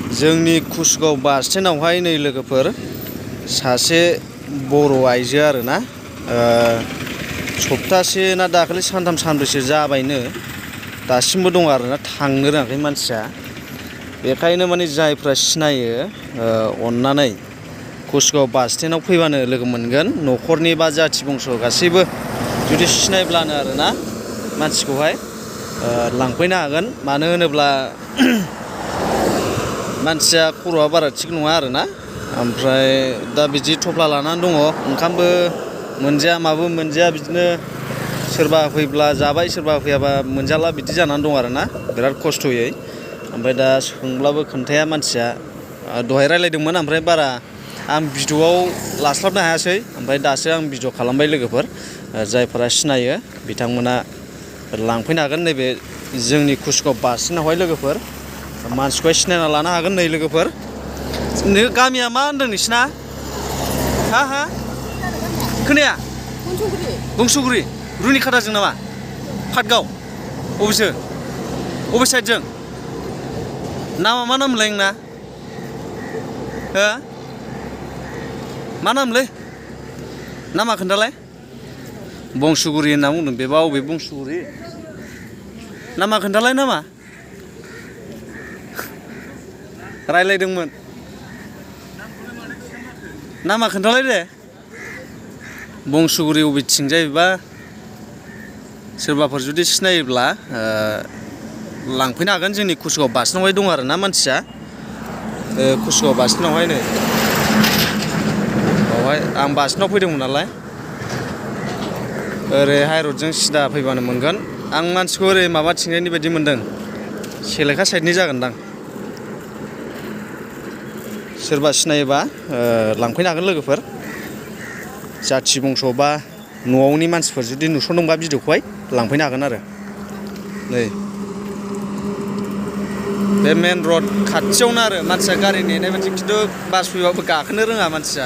जोंनि कुसगाव बास स्टेन्डआवहाय नै लोगोफोर सासे बर' आइजो आरोना सप्तासे ना दाखालि सानथाम सानब्रैसो जाबायनो दासिमबो दं आरोना थांनो रोङाखै मानसिया। बेखायनो माने जायफ्रा सिनायो अननानै कुसगाव बास स्टेन्डआव फैबानो लोगो मोनगोन। न'खरनि बा जाथि बंस' गासैबो जुदि सिनायब्लानो आरोना मानसिखौहाय लांफैनो हागोन। मानो होनोब्ला मानसिया खर'आ बारा थिग नङा आरोना। ओमफ्राय दा बिदि थफ्ला लानानै दङ, ओंखामबो मोनजाया माबो मोनजाया, बिदिनो सोरबा फैब्ला जाबाय सोरबा फैयाबा मोनजाला बिदि जानानै दं आरोना बिराद खस्थ'यै। ओमफ्राय दा सोंब्लाबो खोन्थाया मानसिया। दहाय रायलायदोंमोन ओमफ्राय बारा आं भिडिअ'आव लास्लाबनो हायासै। ओमफ्राय दासो आं भिडिअ' खालामबाय लोगोफोर। जायफोरा सिनायो बिथांमोना लांफैनो हागोन नैबे जोंनि कुसगाव बास स्टेन्डआवहाय लोगोफोर। मानसिखौहाय सिनायना लानो हागोन नै लोगोफोर। गामिया मा होनदों नोंसिना? हा खोनाया? बंस'गुरि रुनिखाथाजों नामा? पाटगाव अबेसो अबे साइडजों? नामा मा नामलाय नोंना? हो मा नामलै? नामा खोन्थालाय? बंस'गुरि होनना बुंदों बेबा अबे बंस'गुरि? नामा खोन्थालाय नामा? रायलायदोंमोन। नामा खोन्थालाय दे। बंस'गुरि अबेथिंजाय बेबा? सोरबाफोर जुदि सिनायोब्ला लांफैनो हागोन। जोंनि कुसगाव बास स्टेन्डआवहाय दं आरोना मानसिया। कुसगाव बास स्टेन्डआवहाय नै बावहाय आं बास स्टेन्डआव फैदोंमोन नालाय। ओरै हाइरडजों सिदा फैबानो मोनगोन। आं मानसिखौ ओरै माबाथिंजायनि बायदि मोनदों, सेलेखा साइडनि जागोनदां। सोरबा सिनायोबा लांफैनो हागोन लोगोफोर। जाथि बंस' बा न'आवनि मानसिफोर जुदि नुसनदोंबा भिडिअ'खौहाय लांफैनो हागोन आरो। नै बे मेन रड खाथियावनो आरो मानसिया गारि नेनाय बायदि, खिन्थु बास फैबाबो गाखोनो रोङा मानसिया।